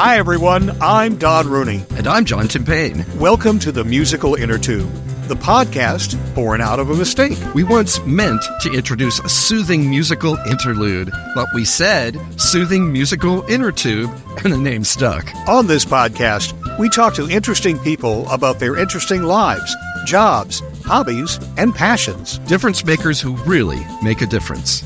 Hi, everyone. I'm Don Rooney. And I'm John Timpane. Welcome to the Musical Innertube, the podcast born out of a mistake. We once meant to introduce a soothing musical interlude, but we said soothing musical Innertube, and the name stuck. On this podcast, we talk to interesting people about their interesting lives, jobs, hobbies, and passions. Difference makers who really make a difference.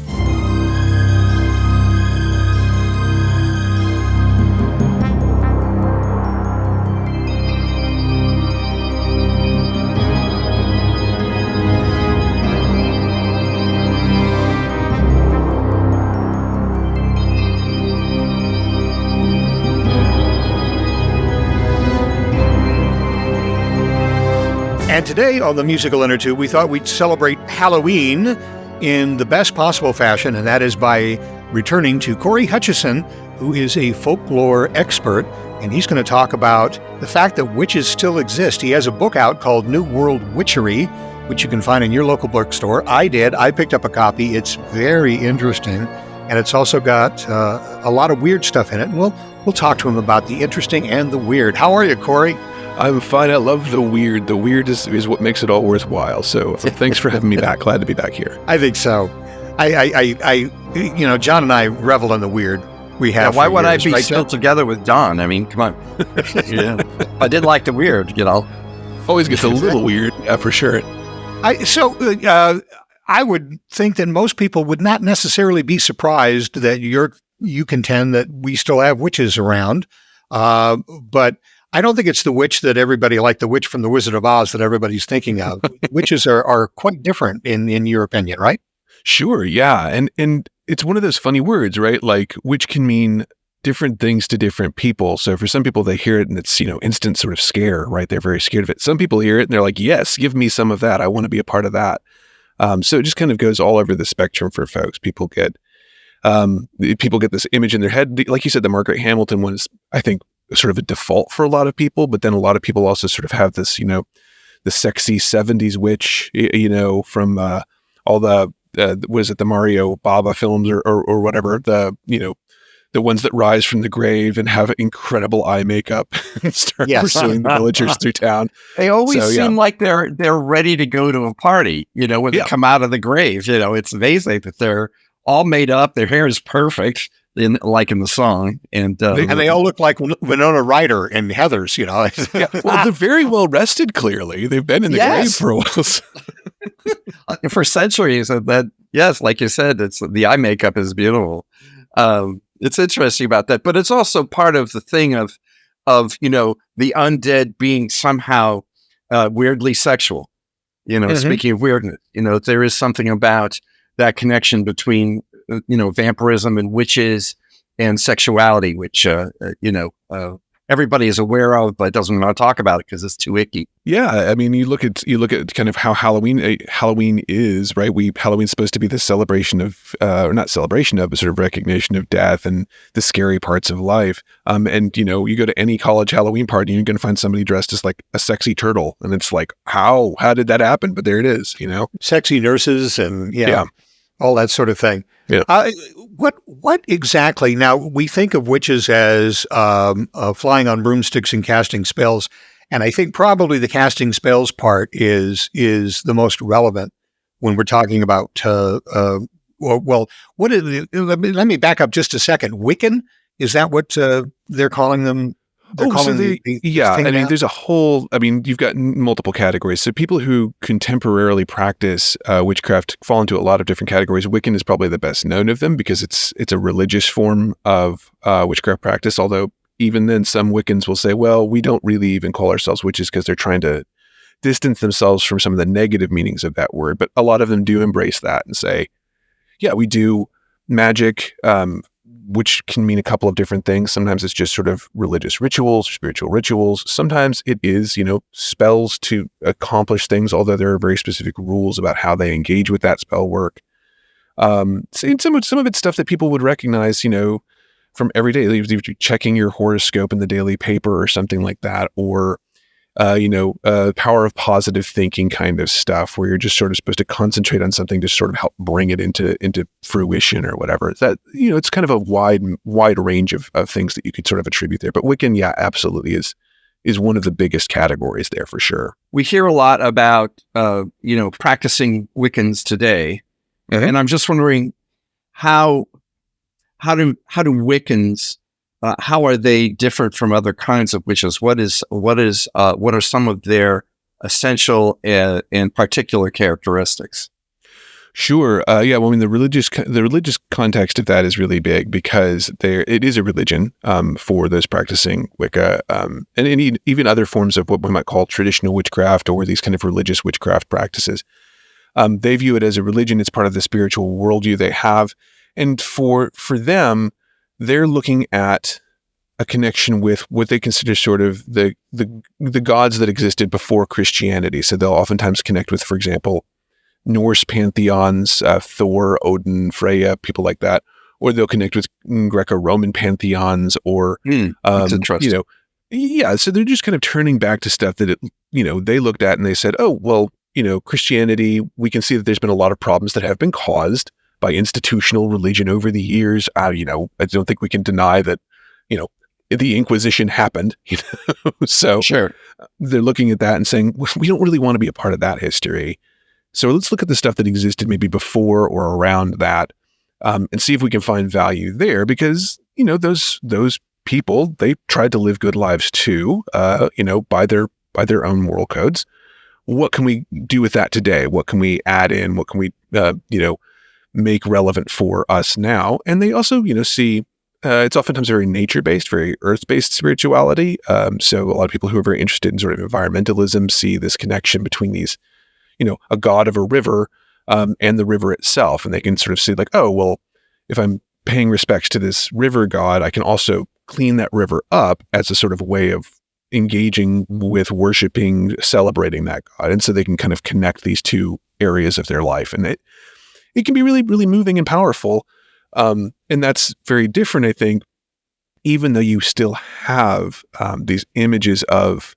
And today on the Musical Innertube, we thought we'd celebrate Halloween in the best possible fashion, and that is by returning to Cory Hutcheson, who is a folklore expert, and he's going to talk about the fact that witches still exist. He has a book out called New World Witchery, which you can find in your local bookstore. I did. I picked up a copy. It's very interesting, and it's also got a lot of weird stuff in it. And we'll talk to him about the interesting and the weird. How are you, Cory? I'm fine. I love the weird. The weird is what makes it all worthwhile. So thanks for having me back. Glad to be back here. I think so. John and I revel in the weird. We have. Yeah, why would years, I be right, still together with Don? I mean, come on. Yeah. I did like the weird, Always gets a little weird. Yeah, for sure. I would think that most people would not necessarily be surprised that you contend that we still have witches around, but I don't think it's the witch that everybody, like the witch from The Wizard of Oz, that everybody's thinking of. Witches are quite different in your opinion, right? Sure, yeah. And it's one of those funny words, right? Like, witch can mean different things to different people. So for some people, they hear it and it's, instant sort of scare, right? They're very scared of it. Some people hear it and they're like, yes, give me some of that. I want to be a part of that. So it just kind of goes all over the spectrum for folks. People get this image in their head. Like you said, the Margaret Hamilton one is, I think, sort of a default for a lot of people, but then a lot of people also sort of have this, the sexy 70s witch, from all the the Mario Bava films or whatever, the ones that rise from the grave and have incredible eye makeup and start pursuing the villagers through town. They always seem like they're ready to go to a party, when they come out of the grave. It's amazing that they're all made up. Their hair is perfect. In the song, and they all look like Winona Ryder and Heathers, Well, they're very well rested. Clearly, they've been in the grave for a while. For centuries. Yes, like you said, it's the eye makeup is beautiful. It's interesting about that, but it's also part of the thing of the undead being somehow weirdly sexual. Speaking of weirdness, there is something about that connection between vampirism and witches and sexuality, which, everybody is aware of, but doesn't want to talk about it because it's too icky. Yeah. I mean, you look at kind of how Halloween is, right? Halloween's supposed to be the celebration of, or not celebration of, but sort of recognition of death and the scary parts of life. And you go to any college Halloween party and you're going to find somebody dressed as like a sexy turtle. And it's like, how did that happen? But there it is, Sexy nurses and all that sort of thing. Yeah. What exactly? Now we think of witches as flying on broomsticks and casting spells, and I think probably the casting spells part is the most relevant when we're talking about. What is? Let me back up just a second. Wiccan, is that what they're calling them? There's a whole, you've got multiple categories. So people who contemporarily practice witchcraft fall into a lot of different categories. Wiccan is probably the best known of them because it's a religious form of witchcraft practice. Although even then, some Wiccans will say, well, we don't really even call ourselves witches because they're trying to distance themselves from some of the negative meanings of that word. But a lot of them do embrace that and say, yeah, we do magic, which can mean a couple of different things. Sometimes it's just sort of religious rituals, spiritual rituals. Sometimes it is, spells to accomplish things, although there are very specific rules about how they engage with that spell work. Some of it's stuff that people would recognize, from every day, checking your horoscope in the daily paper or something like that, or power of positive thinking kind of stuff, where you're just sort of supposed to concentrate on something to sort of help bring it into fruition or whatever. That, it's kind of a wide range of things that you could sort of attribute there. But Wiccan, yeah, absolutely is one of the biggest categories there for sure. We hear a lot about, practicing Wiccans today. Mm-hmm. And I'm just wondering how do Wiccans, how are they different from other kinds of witches? What are some of their essential and particular characteristics? Sure. Yeah. Well, I mean, the religious context of that is really big, because it is a religion for those practicing Wicca, and even other forms of what we might call traditional witchcraft, or these kind of religious witchcraft practices. They view it as a religion. It's part of the spiritual worldview they have, and for them, they're looking at a connection with what they consider sort of the gods that existed before Christianity. So they'll oftentimes connect with, for example, Norse pantheons, Thor, Odin, Freya, people like that, or they'll connect with Greco-Roman pantheons, or that's interesting. So they're just kind of turning back to stuff that they looked at and they said, oh, well, Christianity, we can see that there's been a lot of problems that have been caused by institutional religion over the years. I don't think we can deny that, the Inquisition happened, So sure. They're looking at that and saying, we don't really want to be a part of that history. So let's look at the stuff that existed maybe before or around that, and see if we can find value there, because, those people, they tried to live good lives too, by their own moral codes. What can we do with that today? What can we add in? What can we, make relevant for us now? And they also, see, it's oftentimes very nature-based, very earth-based spirituality. So a lot of people who are very interested in sort of environmentalism see this connection between these, a god of a river, and the river itself. And they can sort of see like, oh, well, if I'm paying respects to this river god, I can also clean that river up as a sort of way of engaging with worshiping, celebrating that god. And so they can kind of connect these two areas of their life. And it can be really, really moving and powerful. And that's very different, I think, even though you still have these images of,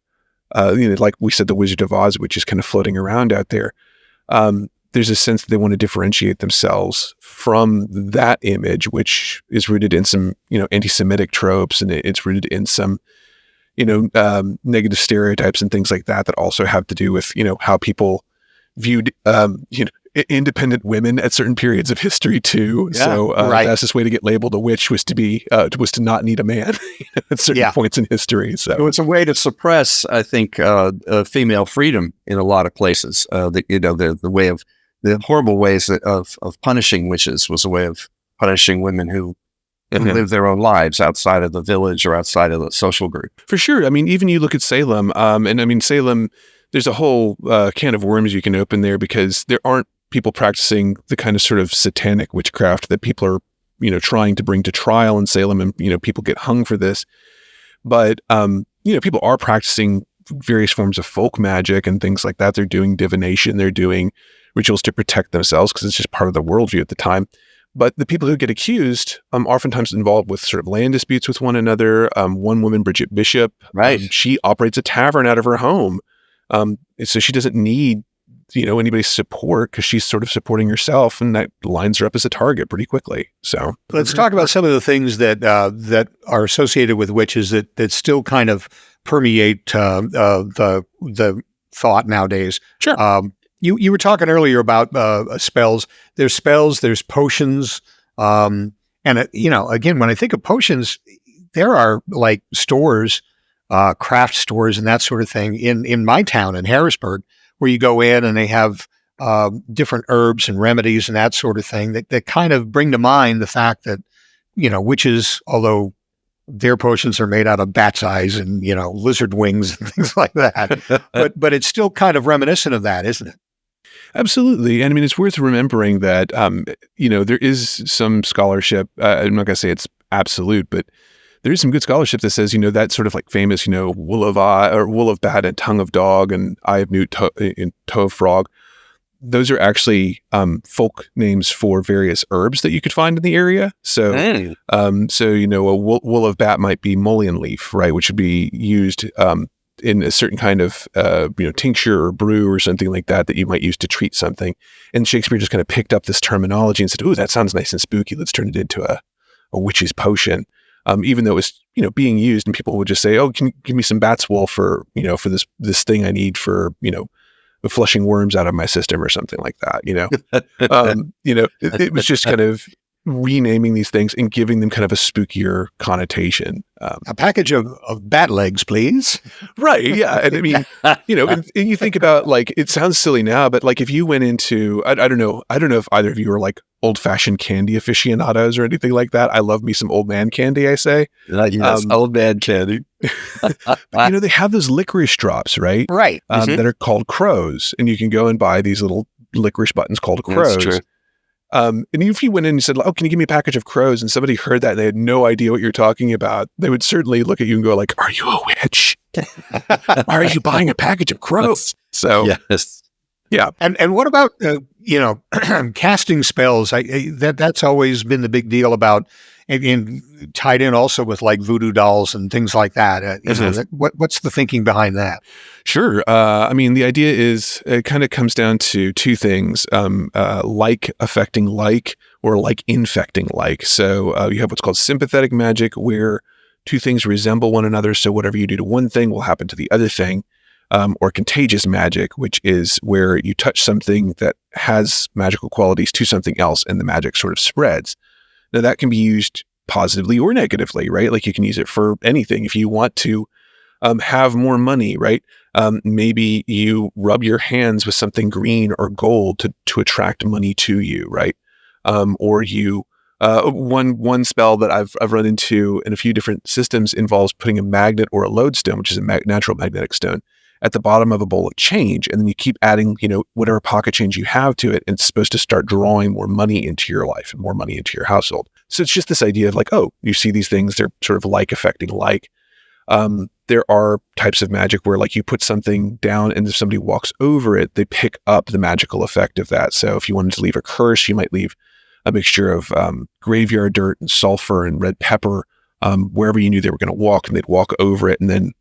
like we said, the Wizard of Oz, which is kind of floating around out there. There's a sense that they want to differentiate themselves from that image, which is rooted in some, anti-Semitic tropes, and it's rooted in some, negative stereotypes and things like that also have to do with, how people viewed, independent women at certain periods of history too. Yeah, so right. The fastest way to get labeled a witch was to not need a man at certain points in history. So it's a way to suppress, I think, female freedom in a lot of places. The way of the horrible ways of punishing witches was a way of punishing women who live their own lives outside of the village or outside of the social group. For sure. I mean, even you look at Salem, Salem, there's a whole can of worms you can open there, because there aren't people practicing the kind of sort of satanic witchcraft that people are, trying to bring to trial in Salem, and, people get hung for this. But, people are practicing various forms of folk magic and things like that. They're doing divination. They're doing rituals to protect themselves, because it's just part of the worldview at the time. But the people who get accused oftentimes involved with sort of land disputes with one another. One woman, Bridget Bishop, right? She operates a tavern out of her home. So she doesn't need, anybody's support, because she's sort of supporting herself, and that lines her up as a target pretty quickly. So let's talk about some of the things that are associated with witches that still kind of permeate the thought nowadays. Sure. You were talking earlier about spells. There's spells. There's potions. And again, when I think of potions, there are like stores, craft stores, and that sort of thing in my town in Harrisburg, where you go in and they have different herbs and remedies and that sort of thing that kind of bring to mind the fact that, witches, although their potions are made out of bat's eyes and, lizard wings and things like that, but it's still kind of reminiscent of that, isn't it? Absolutely. And I mean, it's worth remembering that, there is some scholarship. I'm not going to say it's absolute, but there is some good scholarship that says, that sort of like famous, wool of eye or wool of bat and tongue of dog and eye of newt and toe of frog. Those are actually folk names for various herbs that you could find in the area. So, a wool of bat might be mullein leaf, right, which would be used in a certain kind of tincture or brew or something like that you might use to treat something. And Shakespeare just kind of picked up this terminology and said, "Ooh, that sounds nice and spooky. Let's turn it into a witch's potion." Even though it was being used, and people would just say, "Oh, can you give me some bat's wool for for this thing I need for flushing worms out of my system or something like that." It was just kind of renaming these things and giving them kind of a spookier connotation. A package of bat legs, please. Right. Yeah. And I mean, and you think about, like, it sounds silly now, but like if you went into, I don't know if either of you are like old fashioned candy aficionados or anything like that. I love me some old man candy, I say. Yes, old man candy. They have those licorice drops, right? Right. That are called crows. And you can go and buy these little licorice buttons called crows. That's true. And if you went in and said, "Oh, can you give me a package of crows?" and somebody heard that and they had no idea what you're talking about, they would certainly look at you and go like, "Are you a witch? Why are you buying a package of crows?" So, yes. Yeah. And what about, casting spells? That's always been the big deal about, and tied in also with like voodoo dolls and things like that. What's the thinking behind that? Sure. I mean, the idea is it kind of comes down to two things, like affecting like, or like infecting like. So you have what's called sympathetic magic, where two things resemble one another. So whatever you do to one thing will happen to the other thing. Or contagious magic, which is where you touch something that has magical qualities to something else and the magic sort of spreads. Now that can be used positively or negatively, right? Like you can use it for anything. If you want to have more money, right? Maybe you rub your hands with something green or gold to attract money to you, right? Or you one spell that I've run into in a few different systems involves putting a magnet or a lodestone, which is a natural magnetic stone, at the bottom of a bowl of change. And then you keep adding, whatever pocket change you have to it. And it's supposed to start drawing more money into your life and more money into your household. So it's just this idea of like, oh, you see these things, they're sort of like affecting like. There are types of magic where like you put something down and if somebody walks over it, they pick up the magical effect of that. So if you wanted to leave a curse, you might leave a mixture of graveyard dirt and sulfur and red pepper wherever you knew they were going to walk, and they'd walk over it and then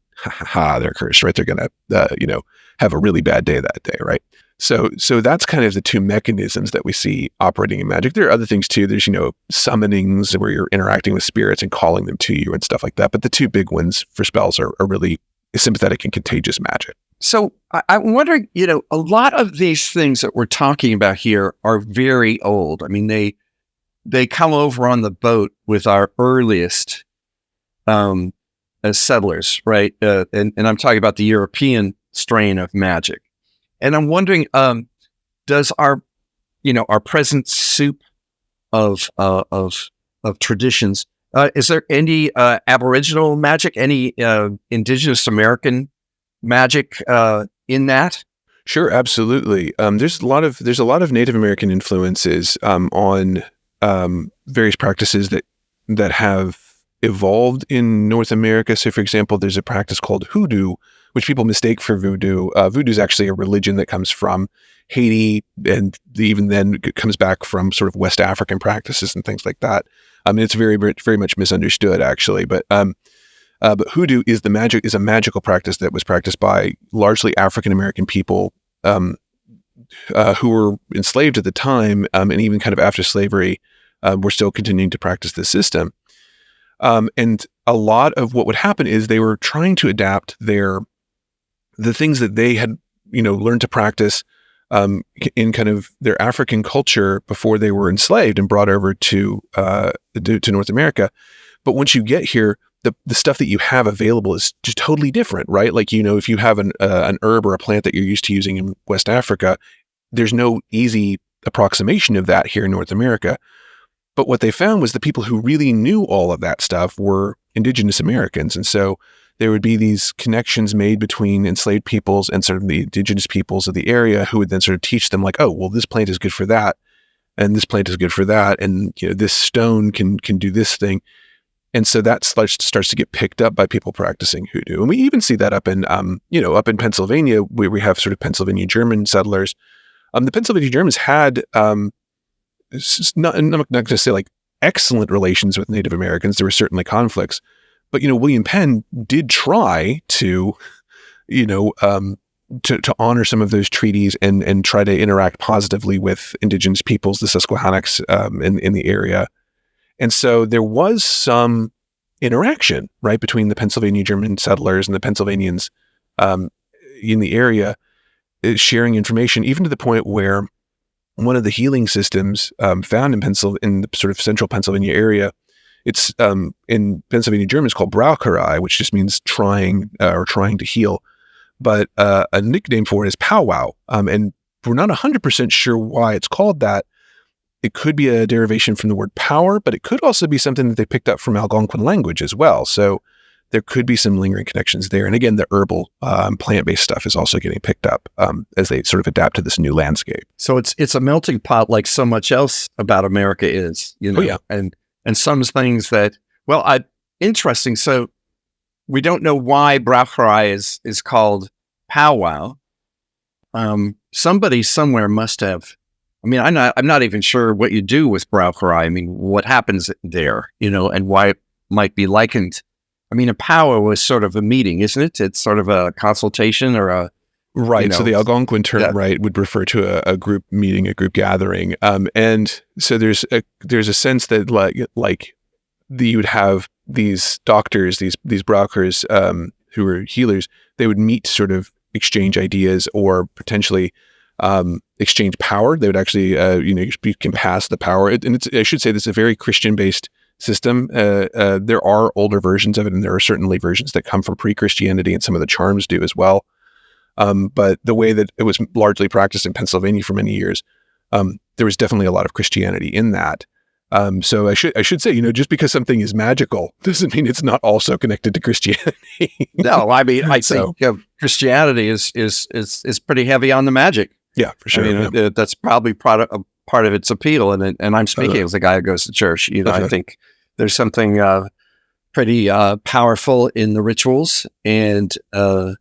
they're cursed, right? They're going to, have a really bad day that day, right? So that's kind of the two mechanisms that we see operating in magic. There are other things too. There's, summonings where you're interacting with spirits and calling them to you and stuff like that. But the two big ones for spells are really sympathetic and contagious magic. So I'm wondering, a lot of these things that we're talking about here are very old. I mean, they come over on the boat with our earliest as settlers, right? And I'm talking about the European strain of magic. And I'm wondering, does our present soup of traditions, is there any Aboriginal magic, any indigenous American magic in that? Sure, absolutely. There's a lot of Native American influences on various practices that have evolved in North America. So, for example, there's a practice called hoodoo, which people mistake for voodoo. Voodoo is actually a religion that comes from Haiti, and even then it comes back from sort of West African practices and things like that. It's very, very much misunderstood, actually. But hoodoo is a magical practice that was practiced by largely African American people who were enslaved at the time, and even kind of after slavery, were still continuing to practice this system. And a lot of what would happen is they were trying to adapt the things that they had, learned to practice in kind of their African culture before they were enslaved and brought over to North America. But once you get here, the stuff that you have available is just totally different, right? Like, if you have an herb or a plant that you're used to using in West Africa, there's no easy approximation of that here in North America. But what they found was the people who really knew all of that stuff were indigenous Americans. And so there would be these connections made between enslaved peoples and sort of the indigenous peoples of the area who would then sort of teach them like, oh, well, this plant is good for that. And this plant is good for that. And, this stone can do this thing. And so that starts to get picked up by people practicing hoodoo. And we even see that up in Pennsylvania, where we have sort of Pennsylvania German settlers. The Pennsylvania Germans had, I'm not going to say like excellent relations with Native Americans. There were certainly conflicts, but William Penn did try to to honor some of those treaties and try to interact positively with indigenous peoples, the Susquehannocks in the area. And so there was some interaction, right, between the Pennsylvania German settlers and the Pennsylvanians in the area, sharing information, even to the point where one of the healing systems found in the sort of central Pennsylvania area, it's in Pennsylvania German, it's called Braucherei, which just means trying or trying to heal. But a nickname for it is powwow. And we're not 100% sure why it's called that. It could be a derivation from the word power, but it could also be something that they picked up from Algonquin language as well. So there could be some lingering connections there. And again, the herbal plant-based stuff is also getting picked up as they sort of adapt to this new landscape. So it's a melting pot like so much else about America is, Oh, yeah. and some things that, interesting. So we don't know why Braucherei is called powwow. Somebody somewhere must have. I mean, I'm not even sure what you do with Braucherei. I mean, what happens there, and why it might be likened. I mean, a powwow is sort of a meeting, isn't it? It's sort of a consultation or a right. So the Algonquin term, right, would refer to a group meeting, a group gathering, and so there's a sense that like you would have these doctors, these brokers who are healers. They would meet to sort of exchange ideas or potentially exchange power. They would actually, you can pass the power. I should say this is a very Christian-based system. There are older versions of it, and there are certainly versions that come from pre-Christianity, and some of the charms do as well. But the way that it was largely practiced in Pennsylvania for many years, there was definitely a lot of Christianity in that. So I should say, just because something is magical doesn't mean it's not also connected to Christianity. No, I mean, I think Christianity is pretty heavy on the magic. Yeah, for sure. I mean, that's probably part of its appeal. And I'm speaking as a guy who goes to church. I think there's something pretty powerful in the rituals. And I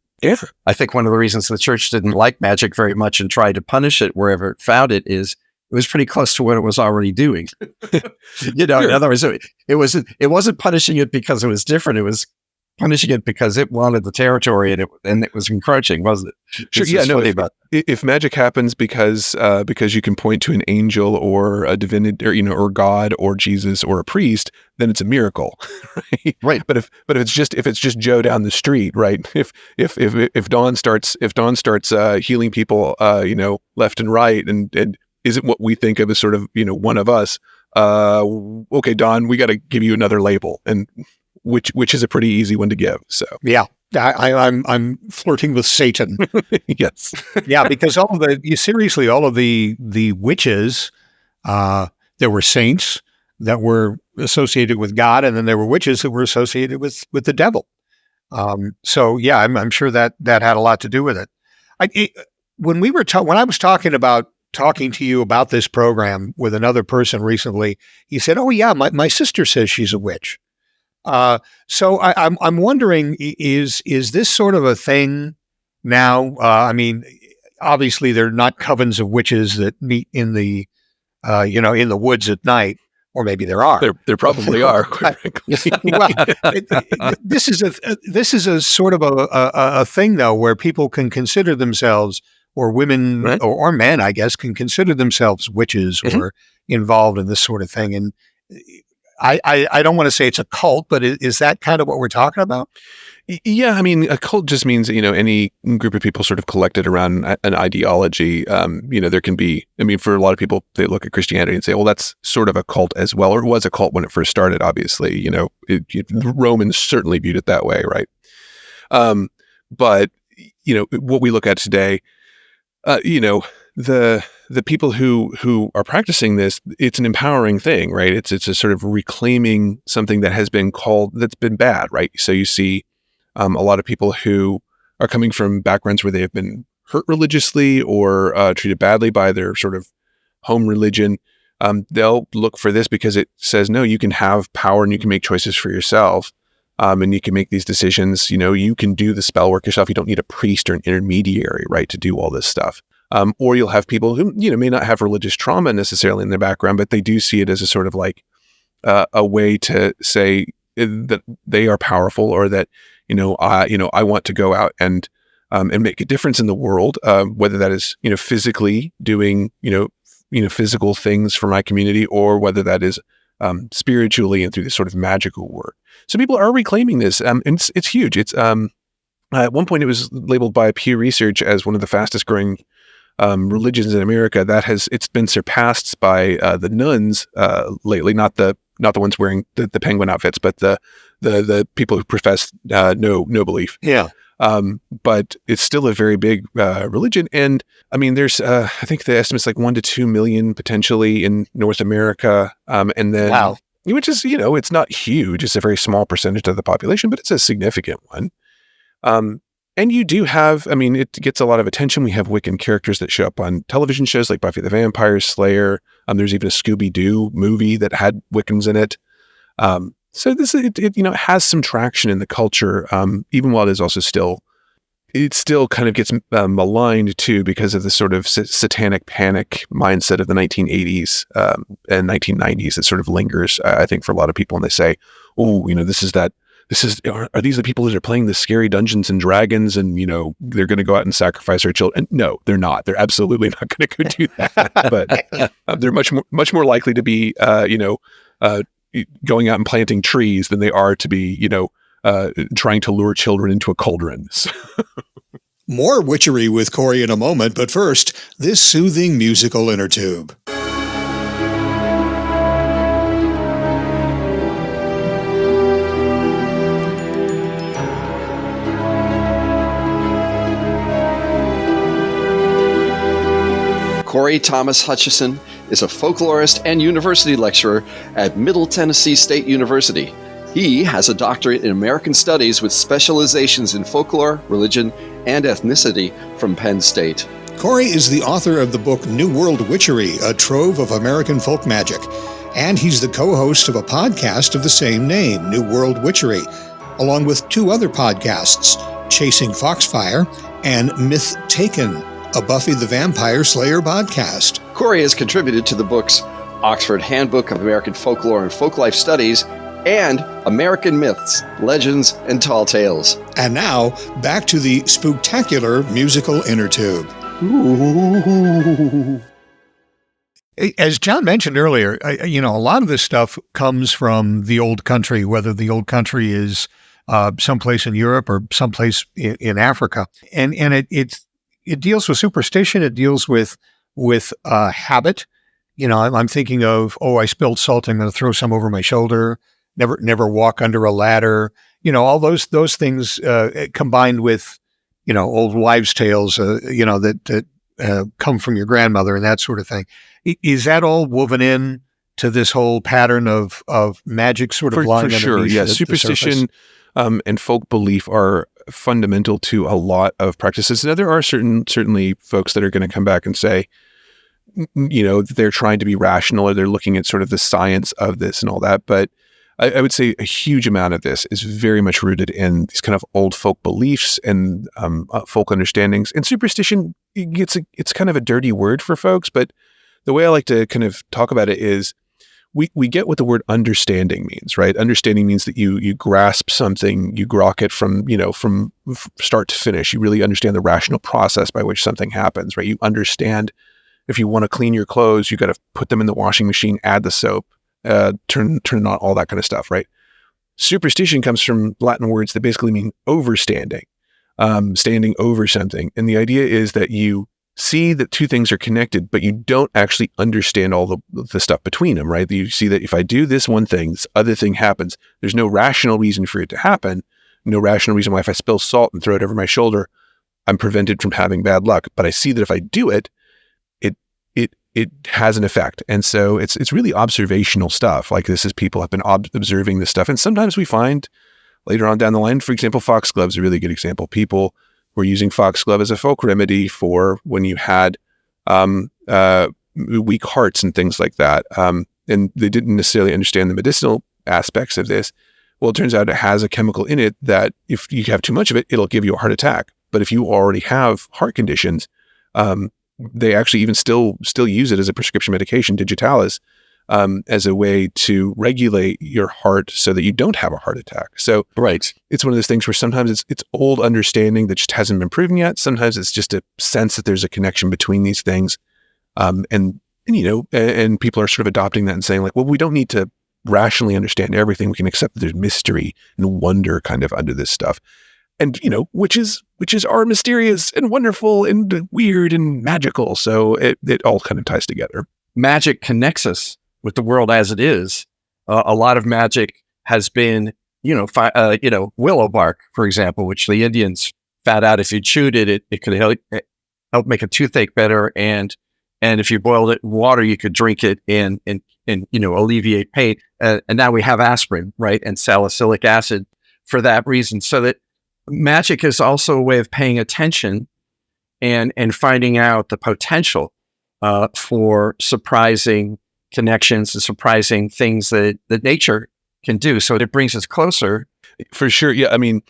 think one of the reasons the church didn't like magic very much and tried to punish it wherever it found it is it was pretty close to what it was already doing. In other words, it wasn't punishing it because it was different. It was punishing it because it wanted the territory and it was encroaching, wasn't it? Sure. Yeah. No. If magic happens because you can point to an angel or a divinity or God or Jesus or a priest, then it's a miracle, right? Right. But if it's just Joe down the street, right? If Dawn starts healing people, left and right, and isn't what we think of as sort of one of us. Okay, Dawn, we got to give you another label, and which is a pretty easy one to give. So yeah, I'm flirting with Satan. Yes, yeah, because all of the witches, there were saints that were associated with God, and then there were witches that were associated with the devil. So yeah, I'm sure that had a lot to do with it. When I was talking to you about this program with another person recently, he said, "Oh yeah, my sister says she's a witch." So I'm wondering, is this sort of a thing now? I mean, obviously they're not covens of witches that meet in the in the woods at night, or maybe there are. There probably are. Quite frankly. Well, this is a sort of a thing though, where people can consider themselves, or women, right, or men, I guess, can consider themselves witches or involved in this sort of thing. And I don't want to say it's a cult, but is that kind of what we're talking about? Yeah, I mean, a cult just means, any group of people sort of collected around an ideology. There can be, for a lot of people, they look at Christianity and say, well, that's sort of a cult as well, or it was a cult when it first started, obviously. Romans certainly viewed it that way, right? But, what we look at today, the people who are practicing this, it's an empowering thing, right? It's a sort of reclaiming something that has been that's been bad, right? So you see a lot of people who are coming from backgrounds where they have been hurt religiously or treated badly by their sort of home religion. They'll look for this because it says, no, you can have power and you can make choices for yourself. And you can make these decisions, you can do the spell work yourself. You don't need a priest or an intermediary, right, to do all this stuff. Or you'll have people who, may not have religious trauma necessarily in their background, but they do see it as a sort of like a way to say that they are powerful, or that, I want to go out and and make a difference in the world, whether that is, physically doing, physical things for my community, or whether that is spiritually and through this sort of magical work. So people are reclaiming this. And it's huge. It's at one point it was labeled by Pew Research as one of the fastest growing religions in America. It's been surpassed by the nuns lately, not the ones wearing the penguin outfits, but the people who profess no belief. Yeah. But it's still a very big religion. And I mean, there's I think the estimate's like 1 to 2 million potentially in North America. And then, wow. Which is, it's not huge. It's a very small percentage of the population, but it's a significant one. And you do have, it gets a lot of attention. We have Wiccan characters that show up on television shows like Buffy the Vampire Slayer. There's even a Scooby-Doo movie that had Wiccans in it. So this, it has some traction in the culture, even while it is also still kind of gets maligned too because of the sort of satanic panic mindset of the 1980s and 1990s that sort of lingers, I think, for a lot of people. And they say, oh, are these the people that are playing the scary Dungeons and Dragons and, they're going to go out and sacrifice our children? And no, they're not. They're absolutely not going to go do that. But they're much more likely to be, going out and planting trees than they are to be, trying to lure children into a cauldron. More Witchery with Cory in a moment, but first, this soothing musical Innertube. Cory Thomas Hutcheson is a folklorist and university lecturer at Middle Tennessee State University. He has a doctorate in American Studies with specializations in folklore, religion, and ethnicity from Penn State. Cory is the author of the book New World Witchery, a trove of American folk magic. And he's the co-host of a podcast of the same name, New World Witchery, along with 2 other podcasts, Chasing Foxfire and Myth Taken, a Buffy the Vampire Slayer podcast. Cory has contributed to the books Oxford Handbook of American Folklore and Folklife Studies and American Myths, Legends, and Tall Tales. And now, back to the spooktacular musical Innertube. Ooh. As John mentioned earlier, a lot of this stuff comes from the old country, whether the old country is someplace in Europe or someplace in Africa. And it deals with superstition. It deals with habit. I'm thinking of, I spilled salt, I'm going to throw some over my shoulder. Never walk under a ladder. All those things combined with, old wives' tales, that come from your grandmother and that sort of thing. Is that all woven in to this whole pattern of magic sort of lying for sure? underneath Yeah, superstition and folk belief are fundamental to a lot of practices. Now, there are certainly folks that are going to come back and say, they're trying to be rational or they're looking at sort of the science of this and all that. But I would say a huge amount of this is very much rooted in these kind of old folk beliefs and folk understandings. And superstition, it's kind of a dirty word for folks, but the way I like to kind of talk about it is we get what the word understanding means, right? Understanding means that you grasp something, you grok it from start to finish. You really understand the rational process by which something happens, right? You understand if you want to clean your clothes, you got to put them in the washing machine, add the soap, turn on, all that kind of stuff, right? Superstition comes from Latin words that basically mean overstanding, standing over something. And the idea is that you see that 2 things are connected, but you don't actually understand all the stuff between them, right? You see that if I do this one thing, this other thing happens. There's no rational reason for it to happen. No rational reason why if I spill salt and throw it over my shoulder, I'm prevented from having bad luck. But I see that if I do it, it has an effect. And so it's really observational stuff. Like this is people have been observing this stuff. And sometimes we find later on down the line, for example, foxglove is a really good example. People were using foxglove as a folk remedy for when you had weak hearts and things like that. And they didn't necessarily understand the medicinal aspects of this. Well, it turns out it has a chemical in it that if you have too much of it, it'll give you a heart attack. But if you already have heart conditions, they actually even still use it as a prescription medication, digitalis, as a way to regulate your heart so that you don't have a heart attack. So it's one of those things where sometimes it's old understanding that just hasn't been proven yet. Sometimes it's just a sense that there's a connection between these things. And people are sort of adopting that and saying like, well, we don't need to rationally understand everything. We can accept that there's mystery and wonder kind of under this stuff. And, which is are mysterious and wonderful and weird and magical. So it all kind of ties together. Magic connects us with the world as it is. A lot of magic has been, willow bark, for example, which the Indians found out if you chewed it, it could help make a toothache better. And if you boiled it in water, you could drink it and alleviate pain. And now we have aspirin, right? And salicylic acid for that reason. So that magic is also a way of paying attention and finding out the potential for surprising connections and surprising things that nature can do. So it brings us closer. For sure. Yeah. I mean,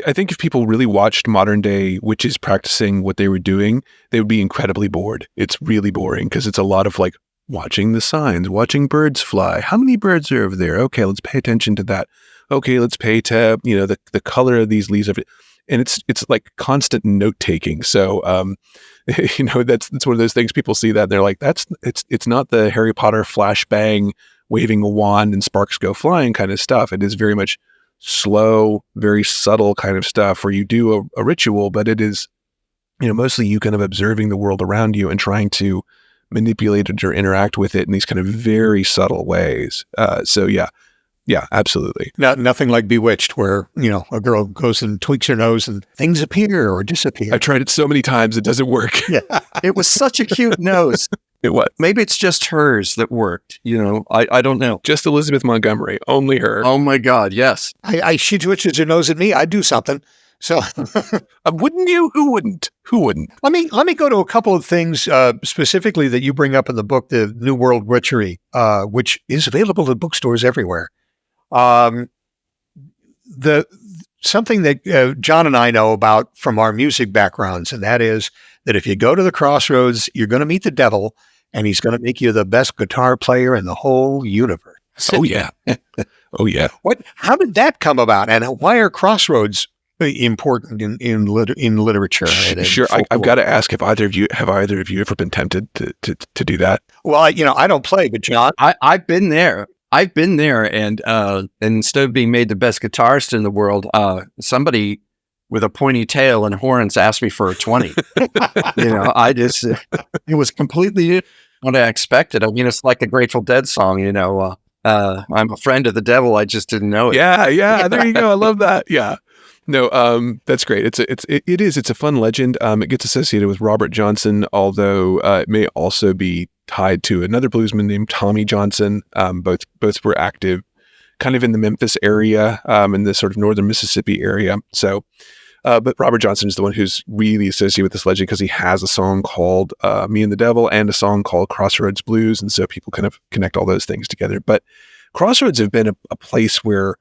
I think if people really watched modern day witches practicing what they were doing, they would be incredibly bored. It's really boring because it's a lot of like watching the signs, watching birds fly. How many birds are over there? Okay, let's pay attention to that. Okay, let's pay to, the color of these leaves. And it's like constant note taking. So, that's one of those things people see that and they're like, it's not the Harry Potter flashbang, waving a wand and sparks go flying kind of stuff. It is very much slow, very subtle kind of stuff where you do a ritual, but it is, mostly you kind of observing the world around you and trying to manipulate it or interact with it in these kind of very subtle ways. Yeah, absolutely. Nothing like Bewitched, where, a girl goes and tweaks her nose and things appear or disappear. I've tried it so many times, it doesn't work. Yeah. It was such a cute nose. It was. Maybe it's just hers that worked. I don't know. Just Elizabeth Montgomery, only her. Oh my God, yes. She twitches her nose at me. I'd do something. So wouldn't you? Who wouldn't? Let me go to a couple of things specifically that you bring up in the book, the New World Witchery, which is available at bookstores everywhere. Something that John and I know about from our music backgrounds, and that is that if you go to the crossroads, you're going to meet the devil, and he's going to make you the best guitar player in the whole universe. Oh yeah, oh yeah. How did that come about, and why are crossroads important in literature? Sure, I've got to ask: Have either of you ever been tempted to do that? Well, I don't play, but John, I've been there. And instead of being made the best guitarist in the world, somebody with a pointy tail and horns asked me for a 20. It was completely what I expected. I mean, it's like a Grateful Dead song, I'm a friend of the devil. I just didn't know it. Yeah. There you go. I love that. Yeah. No, that's great. It's a fun legend. It gets associated with Robert Johnson, although it may also be tied to another bluesman named Tommy Johnson. Both were active kind of in the Memphis area, in the sort of northern Mississippi area. So, but Robert Johnson is the one who's really associated with this legend because he has a song called Me and the Devil and a song called Crossroads Blues. And so people kind of connect all those things together. But crossroads have been a place where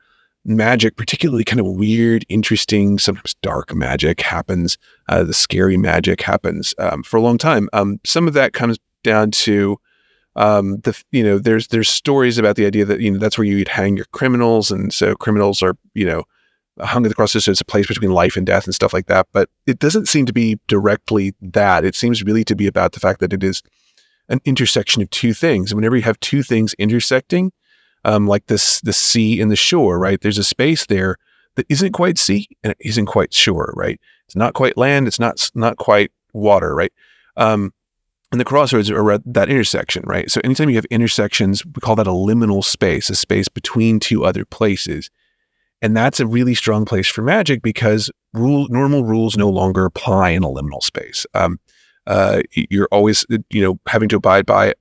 magic, particularly kind of weird, interesting, sometimes dark magic happens. The scary magic happens for a long time. Some of that comes down to there's stories about the idea that that's where you'd hang your criminals, and so criminals are hung at the crossroads. So it's a place between life and death and stuff like that. But it doesn't seem to be directly that. It seems really to be about the fact that it is an intersection of two things. And whenever you have two things intersecting, like the sea and the shore, right? There's a space there that isn't quite sea and it isn't quite shore, right? It's not quite land. It's not quite water, right? And the crossroads are at that intersection, right? So anytime you have intersections, we call that a liminal space, a space between two other places. And that's a really strong place for magic because normal rules no longer apply in a liminal space. You're always, having to abide by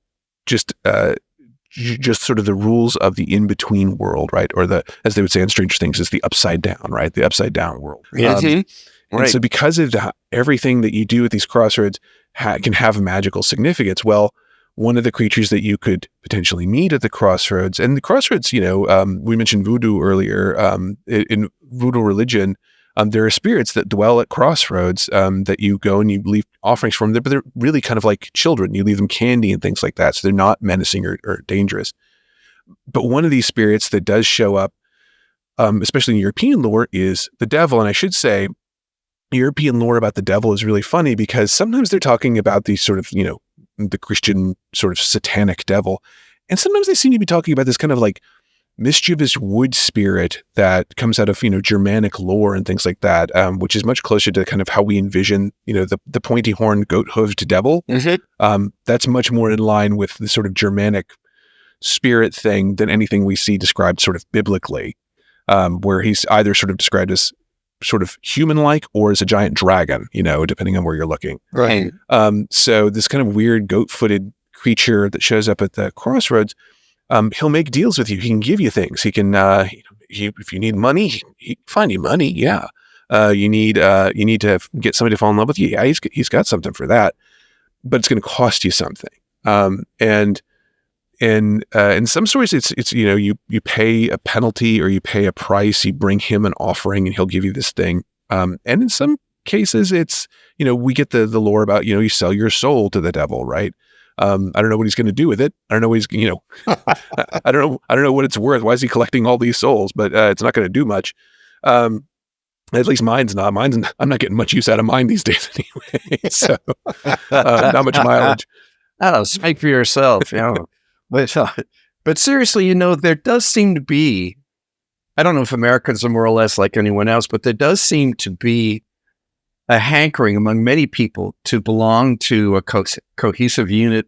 just sort of the rules of the in-between world, right? Or as they would say in Stranger Things, is the upside down, right? The upside down world. Right. And so because of that, everything that you do at these crossroads can have a magical significance. Well, one of the creatures that you could potentially meet at the crossroads, and the crossroads, we mentioned voodoo earlier. In voodoo religion, There are spirits that dwell at crossroads that you go and you leave offerings from them, but they're really kind of like children. You leave them candy and things like that, so they're not menacing or dangerous. But one of these spirits that does show up, especially in European lore, is the devil. And I should say, European lore about the devil is really funny because sometimes they're talking about these sort of, the Christian sort of satanic devil. And sometimes they seem to be talking about this kind of like mischievous wood spirit that comes out of, Germanic lore and things like that, which is much closer to kind of how we envision, the pointy horned goat hooved devil. Mm-hmm. That's much more in line with the sort of Germanic spirit thing than anything we see described sort of biblically, where he's either sort of described as sort of human-like or as a giant dragon, depending on where you're looking. Right. So this kind of weird goat-footed creature that shows up at the crossroads, he'll make deals with you. He can give you things. He can, if you need money, he can find you money. Yeah. You need to get somebody to fall in love with you. Yeah, he's got something for that, but it's going to cost you something. And in some stories, it's you pay a penalty or you pay a price. You bring him an offering, and he'll give you this thing. And in some cases, it's we get the lore about you sell your soul to the devil, right? I don't know what he's going to do with it. I don't know what he's I don't know what it's worth. Why is he collecting all these souls? But it's not going to do much. At least mine's not. I'm not getting much use out of mine these days anyway. So not much mileage. Oh, speak for yourself. But seriously, there does seem to be, I don't know if Americans are more or less like anyone else, but there does seem to be a hankering among many people to belong to a cohesive unit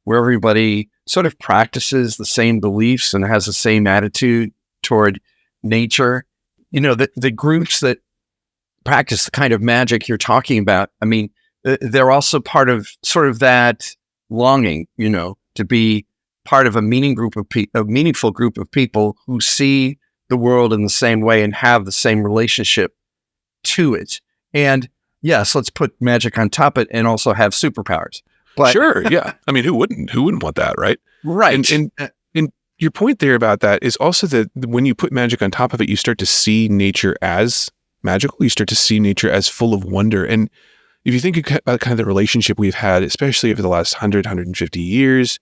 where everybody sort of practices the same beliefs and has the same attitude toward nature. The groups that practice the kind of magic you're talking about, they're also part of sort of that longing, to be part of a meaningful group of people who see the world in the same way and have the same relationship to it. And yes, let's put magic on top of it and also have superpowers. But sure, yeah. Who wouldn't want that, right? Right. And your point there about that is also that when you put magic on top of it, you start to see nature as magical. You start to see nature as full of wonder. And if you think about kind of the relationship we've had, especially over the last 150 years,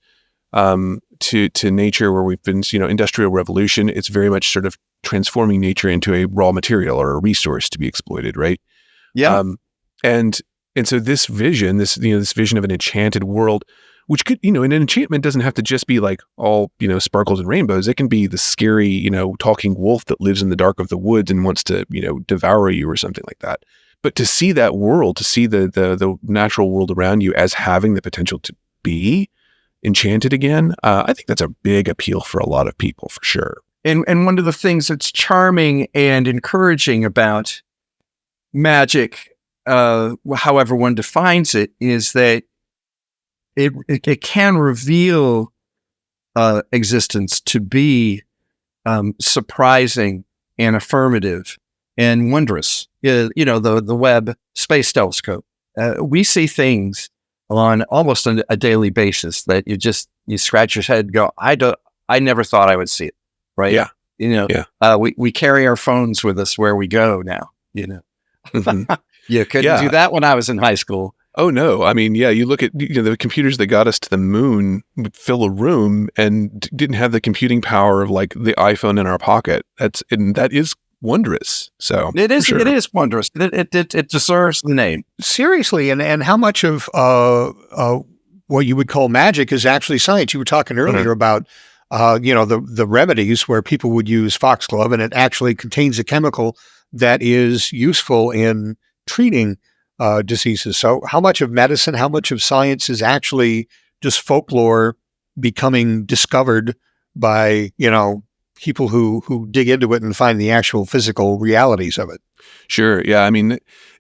to nature, where we've been, industrial revolution, it's very much sort of transforming nature into a raw material or a resource to be exploited, right? Yeah. And so this vision, this vision of an enchanted world, which could, an enchantment doesn't have to just be like all, sparkles and rainbows. It can be the scary, talking wolf that lives in the dark of the woods and wants to, devour you or something like that. But to see that world, to see the natural world around you as having the potential to be enchanted again, I think that's a big appeal for a lot of people, for sure. And one of the things that's charming and encouraging about magic, however one defines it, is that it can reveal existence to be surprising and affirmative and wondrous. The Webb Space Telescope. We see things on almost a daily basis that you scratch your head and go, I never thought I would see it. Right. Yeah. Yeah. We carry our phones with us where we go now, Mm-hmm. You couldn't do that when I was in high school. Oh no. You look at, the computers that got us to the moon would fill a room and didn't have the computing power of like the iPhone in our pocket. That is wondrous. So it is. Sure. It is wondrous. It deserves the name. Seriously, and how much of what you would call magic is actually science? You were talking earlier about the remedies where people would use foxglove, and it actually contains a chemical that is useful in treating diseases. So, how much of medicine, how much of science is actually just folklore becoming discovered by people who dig into it and find the actual physical realities of it? Sure. Yeah.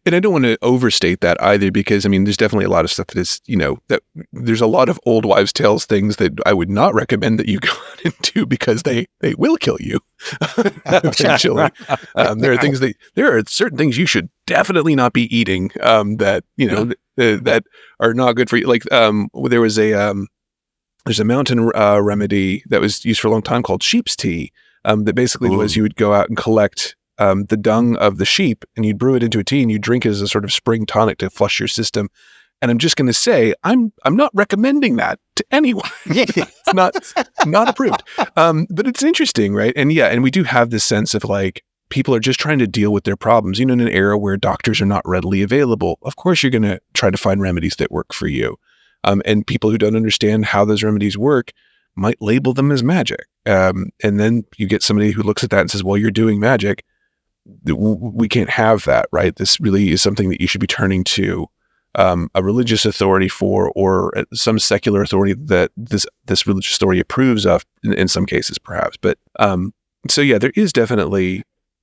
And I don't want to overstate that either, because there's definitely a lot of stuff that is, that there's a lot of old wives' tales things that I would not recommend that you go into, because they will kill you. Potentially. There are certain things you should definitely not be eating, that, that are not good for you. Like, there's a mountain remedy that was used for a long time called sheep's tea, that basically was you would go out and collect the dung of the sheep and you'd brew it into a tea and you drink it as a sort of spring tonic to flush your system. And I'm just going to say, I'm not recommending that to anyone. It's not approved. But it's interesting, right? And and we do have this sense of like, people are just trying to deal with their problems. In an era where doctors are not readily available, of course you're going to try to find remedies that work for you. And people who don't understand how those remedies work might label them as magic. And then you get somebody who looks at that and says, well, you're doing magic. We can't have that, right? This really is something that you should be turning to a religious authority for, or some secular authority that this religious authority approves of in some cases, perhaps. But so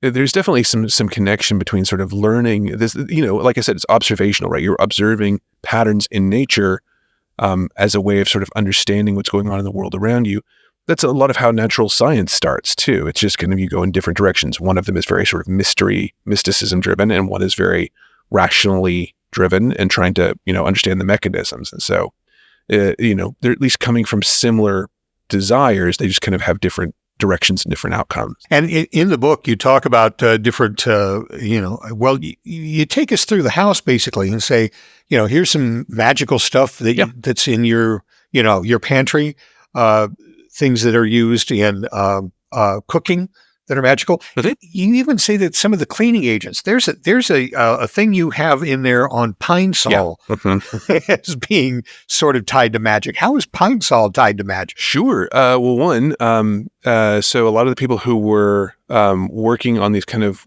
there's definitely some connection between sort of learning this, like I said, it's observational, right? You're observing patterns in nature as a way of sort of understanding what's going on in the world around you. That's a lot of how natural science starts too. It's just kind of, you go in different directions. One of them is very sort of mysticism driven, and one is very rationally driven and trying to, understand the mechanisms. And so, they're at least coming from similar desires. They just kind of have different directions and different outcomes. And in the book, you talk about different, you take us through the house basically and say, here's some magical stuff that's in your pantry, things that are used in cooking that are magical. You even say that some of the cleaning agents, there's a thing you have in there on pine sol as being sort of tied to magic. How is pine sol tied to magic? Sure. Well, one, so a lot of the people who were working on these kind of,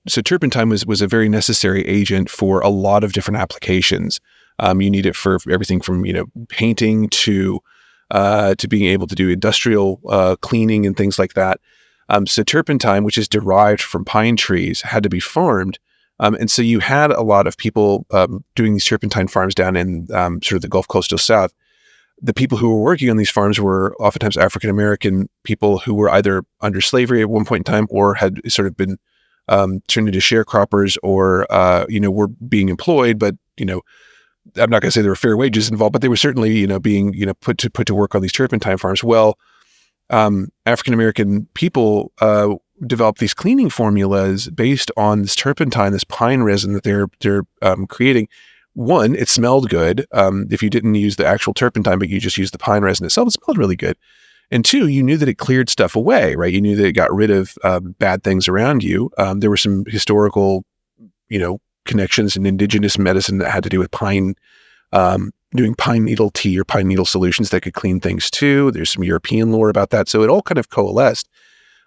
so turpentine was a very necessary agent for a lot of different applications. You need it for everything from, painting to being able to do industrial cleaning and things like that. So turpentine, which is derived from pine trees, had to be farmed. And so you had a lot of people doing these turpentine farms down in sort of the Gulf Coastal South. The people who were working on these farms were oftentimes African-American people who were either under slavery at one point in time or had sort of been turned into sharecroppers or, were being employed. But, I'm not going to say there were fair wages involved, but they were certainly, being, put to work on these turpentine farms. Well, African-American people developed these cleaning formulas based on this turpentine, this pine resin that they're creating. One, it smelled good. If you didn't use the actual turpentine, but you just used the pine resin itself, it smelled really good. And two, you knew that it cleared stuff away, right? You knew that it got rid of bad things around you. There were some historical, connections in indigenous medicine that had to do with pine, doing pine needle tea or pine needle solutions that could clean things too. There's some European lore about that. So it all kind of coalesced.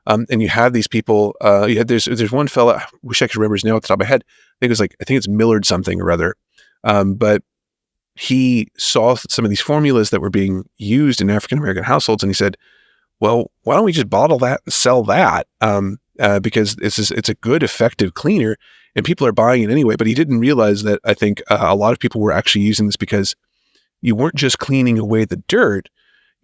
And you have these people, there's one fella, I wish I could remember his name off the top of my head. I think it's Millard something or other. But he saw some of these formulas that were being used in African-American households. And he said, well, why don't we just bottle that and sell that? Because it's a good, effective cleaner and people are buying it anyway. But he didn't realize that I think a lot of people were actually using this because you weren't just cleaning away the dirt.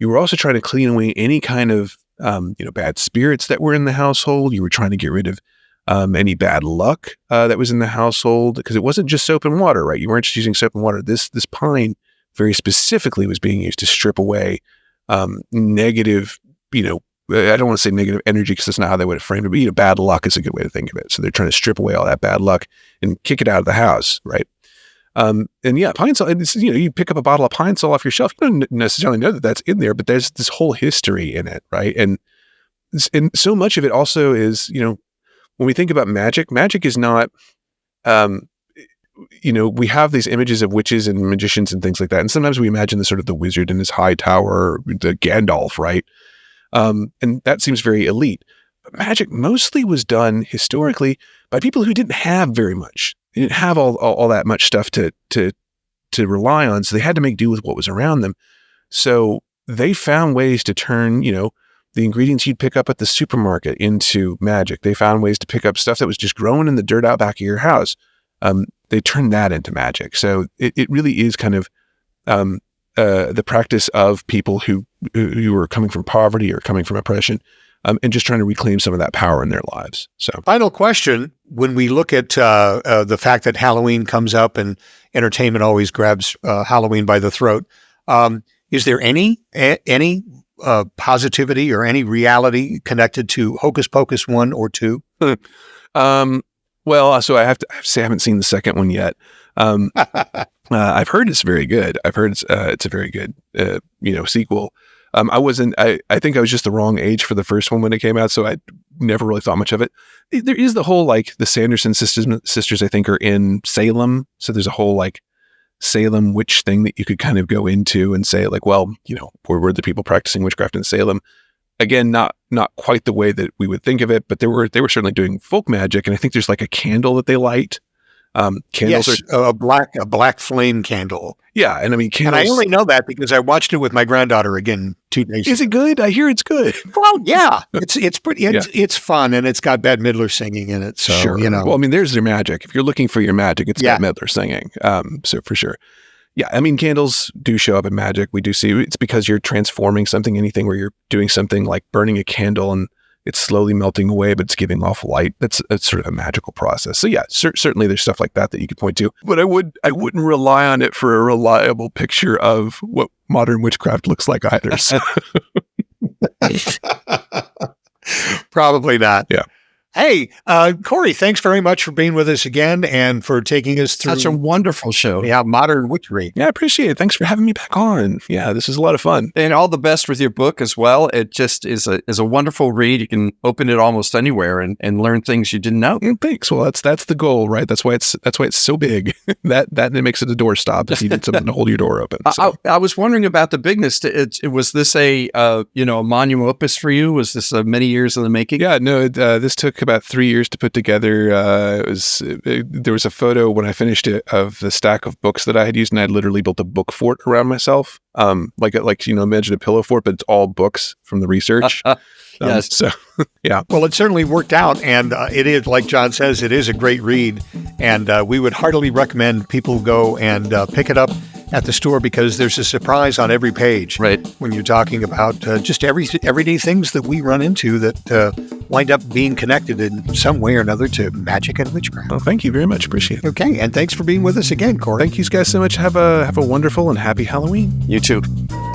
You were also trying to clean away any kind of, bad spirits that were in the household. You were trying to get rid of any bad luck that was in the household, because it wasn't just soap and water, right? You weren't just using soap and water. This pine very specifically was being used to strip away negative, I don't want to say negative energy because that's not how they would have framed it, but bad luck is a good way to think of it. So they're trying to strip away all that bad luck and kick it out of the house, right? Pine sol, you pick up a bottle of pine sol off your shelf. You don't necessarily know that that's in there, but there's this whole history in it, right? And so much of it also is, when we think about magic is not, we have these images of witches and magicians and things like that. And sometimes we imagine the sort of the wizard in his high tower, the Gandalf, right? And that seems very elite. But magic mostly was done historically by people who didn't have very much. They didn't have all that much stuff to rely on. So they had to make do with what was around them. So they found ways to turn, the ingredients you'd pick up at the supermarket into magic. They found ways to pick up stuff that was just growing in the dirt out back of your house. They turned that into magic. So it really is kind of the practice of people who were coming from poverty or coming from oppression, and just trying to reclaim some of that power in their lives. So, final question: when we look at the fact that Halloween comes up and entertainment always grabs Halloween by the throat, is there any positivity or any reality connected to Hocus Pocus 1 or 2? Well, so I have to say I haven't seen the second one yet. I've heard it's very good. I've heard it's a very good, sequel. I think I was just the wrong age for the first one when it came out, so I never really thought much of it. There is the whole, like, the Sanderson sisters, I think, are in Salem. So there's a whole, like, Salem witch thing that you could kind of go into and say, like, well, were the people practicing witchcraft in Salem? Again, not quite the way that we would think of it, but they were certainly doing folk magic. And I think there's like a candle that they light. Candles are a black flame candle. Yeah, and I mean, candles. And I only know that because I watched it with my granddaughter again 2 days ago. Is it good? I hear it's good. Well, yeah, it's pretty. It's fun, and it's got Bette Midler singing in it. So sure. Well, I mean, there's their magic. If you're looking for your magic, it's got Midler singing. So for sure. Yeah, I mean, candles do show up in magic. We do see it's because you're transforming something, anything where you're doing something like burning a candle and it's slowly melting away, but it's giving off light. That's sort of a magical process. So yeah, certainly there's stuff like that you could point to. But I wouldn't rely on it for a reliable picture of what modern witchcraft looks like either. So. Probably not. Yeah. Hey, Cory, thanks very much for being with us again and for taking us through such a wonderful show. Yeah, modern witchery. Yeah, I appreciate it. Thanks for having me back on. Yeah, this is a lot of fun. And all the best with your book as well. It just is a wonderful read. You can open it almost anywhere and learn things you didn't know. Thanks. Well, that's the goal, right? That's why it's so big. that it makes it a doorstop if you need something to hold your door open. So. I was wondering about the bigness. Was this a magnum opus for you? Was this many years in the making? Yeah, no. This took about 3 years to put together. There was a photo when I finished it of the stack of books that I had used, and I literally built a book fort around myself. Imagine a pillow fort, but it's all books from the research. Yes. So, yeah. Well, it certainly worked out, and it is, like John says, it is a great read, and we would heartily recommend people go and pick it up at the store because there's a surprise on every page. Right. When you're talking about just everyday things that we run into that wind up being connected in some way or another to magic and witchcraft. Well, thank you very much. Appreciate it. Okay, and thanks for being with us again, Cory. Thank you guys so much. Have a wonderful and happy Halloween. You too.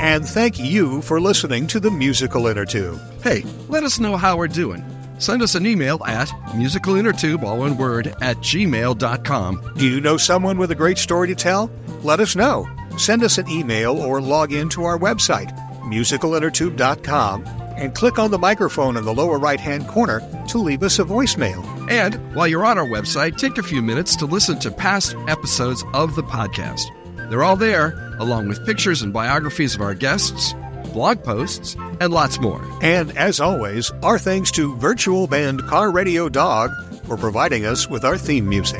And thank you for listening to the Musical Innertube. Hey, let us know how we're doing. Send us an email at musicalinnertube, all one word, @gmail.com. Do you know someone with a great story to tell? Let us know. Send us an email or log in to our website, musicalinnertube.com, and click on the microphone in the lower right-hand corner to leave us a voicemail. And while you're on our website, take a few minutes to listen to past episodes of the podcast. They're all there, along with pictures and biographies of our guests, blog posts, and lots more. And as always, our thanks to virtual band Car Radio Dog for providing us with our theme music.